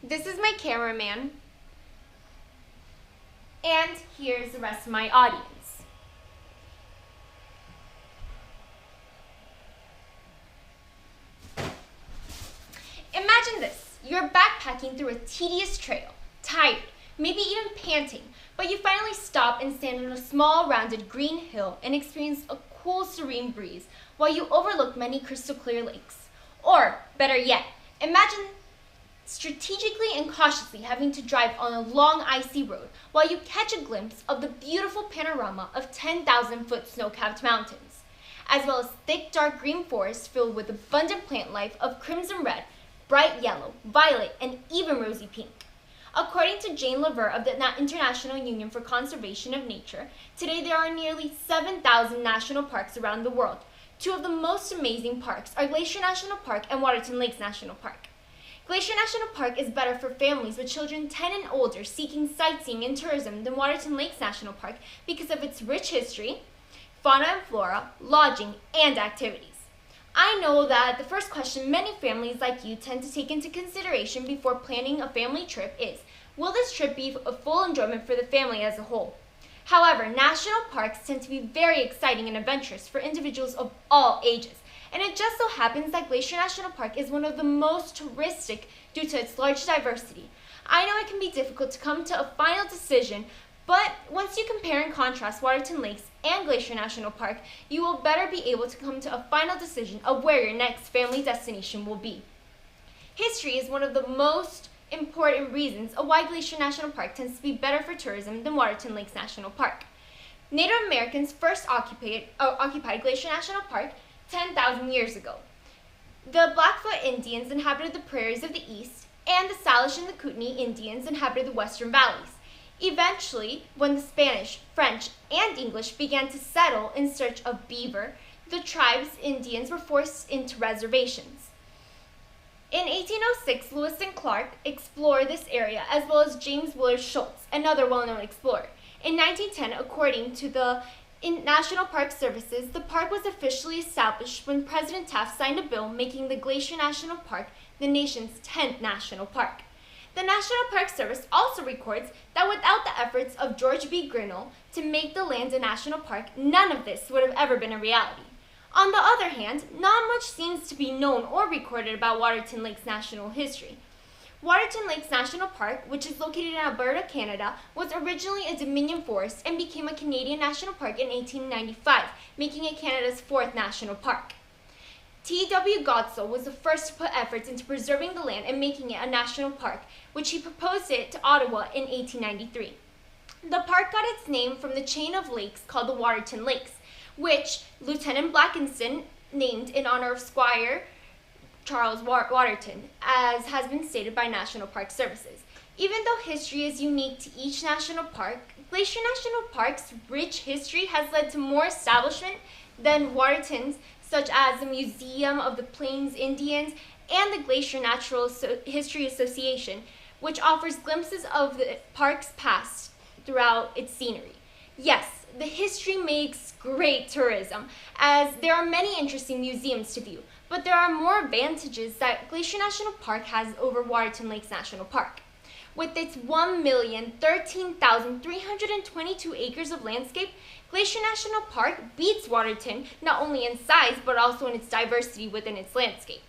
This is my cameraman, and here's the rest of my audience. Imagine this. You're backpacking through a tedious trail, tired, maybe even panting, but you finally stop and stand on a small, rounded green hill and experience a cool, serene breeze while you overlook many crystal clear lakes. Or, better yet, imagine strategically and cautiously having to drive on a long, icy road while you catch a glimpse of the beautiful panorama of 10,000-foot snow-capped mountains, as well as thick, dark green forests filled with abundant plant life of crimson red, bright yellow, violet, and even rosy pink. According to Jane Lever of the International Union for Conservation of Nature, today there are nearly 7,000 national parks around the world. Two of the most amazing parks are Glacier National Park and Waterton Lakes National Park. Glacier National Park is better for families with children 10 and older seeking sightseeing and tourism than Waterton Lakes National Park because of its rich history, fauna and flora, lodging, and activities. I know that the first question many families like you tend to take into consideration before planning a family trip is, will this trip be a full enjoyment for the family as a whole? However, national parks tend to be very exciting and adventurous for individuals of all ages, and it just so happens that Glacier National Park is one of the most touristic due to its large diversity. I know it can be difficult to come to a final decision, but once you compare and contrast Waterton Lakes and Glacier National Park, you will better be able to come to a final decision of where your next family destination will be. History is one of the most important reasons of why Glacier National Park tends to be better for tourism than Waterton Lakes National Park. Native Americans first occupied Glacier National Park 10,000 years ago. The Blackfoot Indians inhabited the prairies of the east, and the Salish and the Kootenai Indians inhabited the western valleys. Eventually, when the Spanish, French, and English began to settle in search of beaver, the tribe's Indians were forced into reservations. In 1806, Lewis and Clark explored this area, as well as James Willard Schultz, another well-known explorer. In 1910, according to the National Park Services, the park was officially established when President Taft signed a bill making the Glacier National Park the nation's 10th national park. The National Park Service also records that without the efforts of George B. Grinnell to make the land a national park, none of this would have ever been a reality. On the other hand, not much seems to be known or recorded about Waterton Lakes national history. Waterton Lakes National Park, which is located in Alberta, Canada, was originally a Dominion forest and became a Canadian national park in 1895, making it Canada's 4th national park. T.W. Godsoe was the first to put efforts into preserving the land and making it a national park, which he proposed it to Ottawa in 1893. The park got its name from the chain of lakes called the Waterton Lakes, which Lieutenant Blackenston named in honor of Squire Charles Waterton, as has been stated by National Park Services. Even though history is unique to each national park, Glacier National Park's rich history has led to more establishment than Waterton's, such as the Museum of the Plains Indians and the Glacier Natural History Association, which offers glimpses of the park's past throughout its scenery. Yes, the history makes great tourism, as there are many interesting museums to view, but there are more advantages that Glacier National Park has over Waterton Lakes National Park. With its 1,013,322 acres of landscape, Glacier National Park beats Waterton not only in size but also in its diversity within its landscape.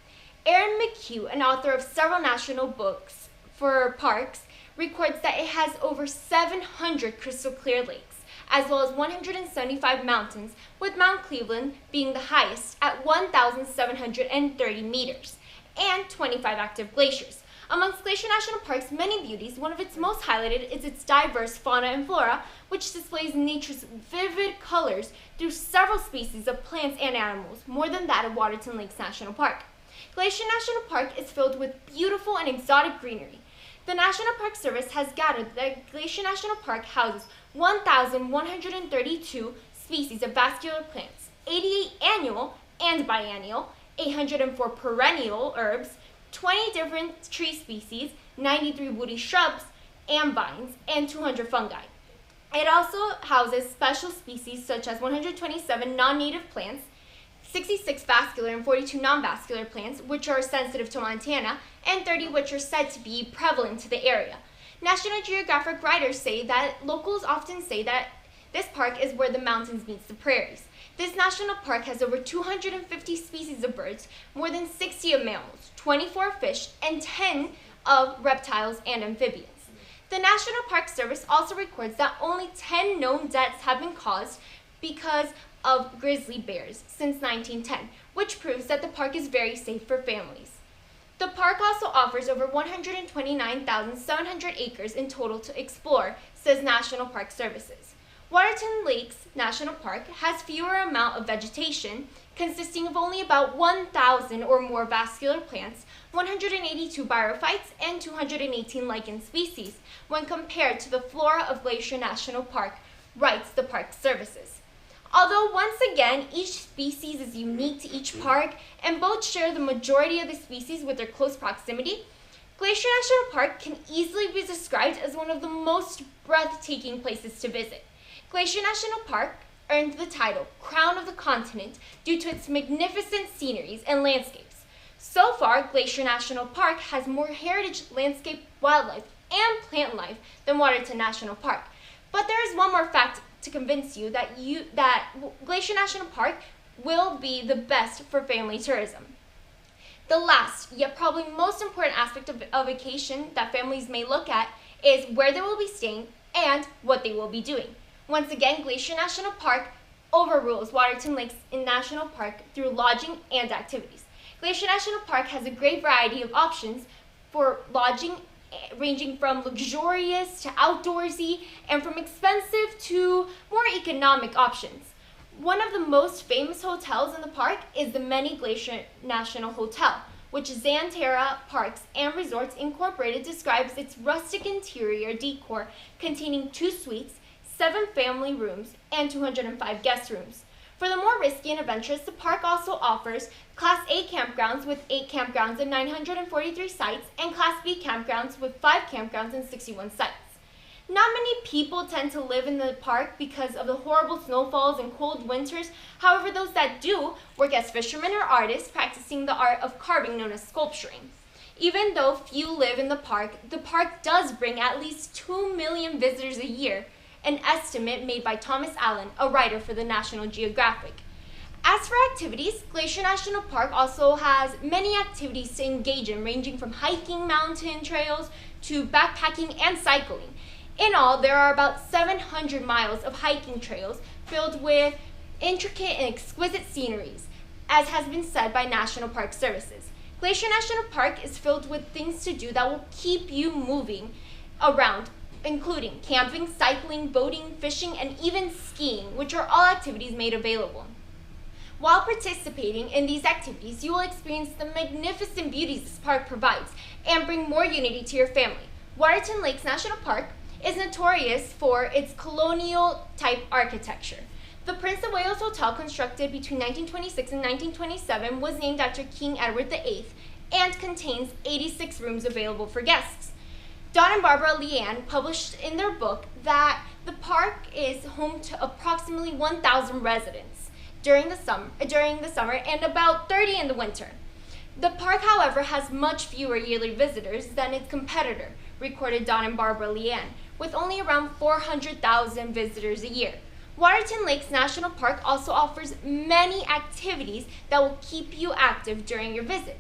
Aaron McHugh, an author of several national books for parks, records that it has over 700 crystal clear lakes, as well as 175 mountains, with Mount Cleveland being the highest at 1,730 meters, and 25 active glaciers. Amongst Glacier National Park's many beauties, one of its most highlighted is its diverse fauna and flora, which displays nature's vivid colors through several species of plants and animals, more than that of Waterton Lakes National Park. Glacier National Park is filled with beautiful and exotic greenery. The National Park Service has gathered that Glacier National Park houses 1,132 species of vascular plants, 88 annual and biennial, 804 perennial herbs, 20 different tree species, 93 woody shrubs and vines, and 200 fungi. It also houses special species such as 127 non-native plants, 66 vascular and 42 non-vascular plants, which are sensitive to Montana, and 30 which are said to be prevalent to the area. National Geographic writers say that locals often say that this park is where the mountains meets the prairies. This national park has over 250 species of birds, more than 60 of mammals, 24 fish, and 10 of reptiles and amphibians. The National Park Service also records that only 10 known deaths have been caused because of grizzly bears since 1910, which proves that the park is very safe for families. The park also offers over 129,700 acres in total to explore, says National Park Services. Waterton Lakes National Park has fewer amount of vegetation, consisting of only about 1,000 or more vascular plants, 182 bryophytes, and 218 lichen species, when compared to the flora of Glacier National Park, writes the Park Services. Although once again, each species is unique to each park, and both share the majority of the species with their close proximity, Glacier National Park can easily be described as one of the most breathtaking places to visit. Glacier National Park earned the title Crown of the Continent due to its magnificent sceneries and landscapes. So far, Glacier National Park has more heritage landscape, wildlife, and plant life than Waterton National Park. But there is one more fact to convince you that Glacier National Park will be the best for family tourism. The last, yet probably most important aspect of a vacation that families may look at is where they will be staying and what they will be doing. Once again, Glacier National Park overrules Waterton Lakes National Park through lodging and activities. Glacier National Park has a great variety of options for lodging, ranging from luxurious to outdoorsy, and from expensive to more economic options. One of the most famous hotels in the park is the Many Glacier National Hotel, which Xanterra Parks and Resorts Incorporated describes its rustic interior decor containing 2 suites, 7 family rooms, and 205 guest rooms. For the more risky and adventurous, the park also offers Class A campgrounds with 8 campgrounds and 943 sites, and Class B campgrounds with 5 campgrounds and 61 sites. Not many people tend to live in the park because of the horrible snowfalls and cold winters. However, those that do work as fishermen or artists practicing the art of carving known as sculpturing. Even though few live in the park does bring at least 2 million visitors a year, an estimate made by Thomas Allen, a writer for the National Geographic. As for activities, Glacier National Park also has many activities to engage in, ranging from hiking mountain trails to backpacking and cycling. In all, there are about 700 miles of hiking trails filled with intricate and exquisite sceneries, as has been said by National Park Services. Glacier National Park is filled with things to do that will keep you moving around, including camping, cycling, boating, fishing, and even skiing, which are all activities made available. While participating in these activities, you will experience the magnificent beauties this park provides and bring more unity to your family. Waterton Lakes National Park is notorious for its colonial-type architecture. The Prince of Wales Hotel, constructed between 1926 and 1927, was named after King Edward VIII and contains 86 rooms available for guests. Don and Barbara Leanne published in their book that the park is home to approximately 1,000 residents during the summer and about 30 in the winter. The park, however, has much fewer yearly visitors than its competitor, recorded Don and Barbara Leanne, with only around 400,000 visitors a year. Waterton Lakes National Park also offers many activities that will keep you active during your visit,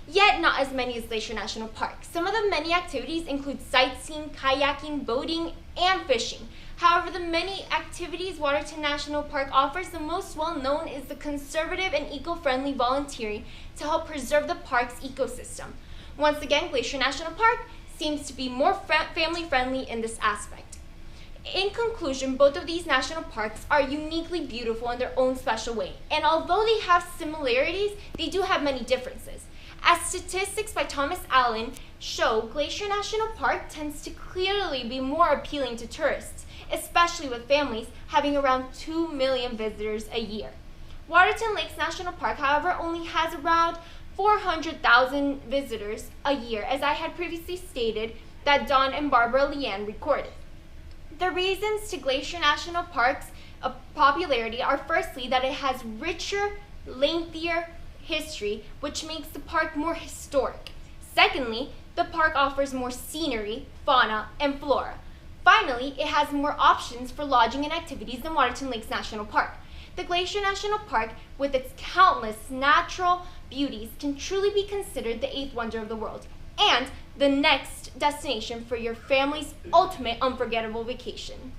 yet not as many as Glacier National Park. Some of the many activities include sightseeing, kayaking, boating, and fishing. However, the many activities Waterton National Park offers, the most well-known is the conservative and eco-friendly volunteering to help preserve the park's ecosystem. Once again, Glacier National Park seems to be more family-friendly in this aspect. In conclusion, both of these national parks are uniquely beautiful in their own special way, and although they have similarities, they do have many differences. As statistics by Thomas Allen show, Glacier National Park tends to clearly be more appealing to tourists, especially with families having around 2 million visitors a year. Waterton Lakes National Park, however, only has around 400,000 visitors a year, as I had previously stated that Don and Barbara Leanne recorded. The reasons to Glacier National Park's popularity are firstly that it has richer lengthier history, which makes the park more historic. Secondly, the park offers more scenery, fauna, and flora. Finally, it has more options for lodging and activities than Waterton Lakes National Park. The Glacier National Park, with its countless natural beauties, can truly be considered the eighth wonder of the world and the next destination for your family's ultimate unforgettable vacation.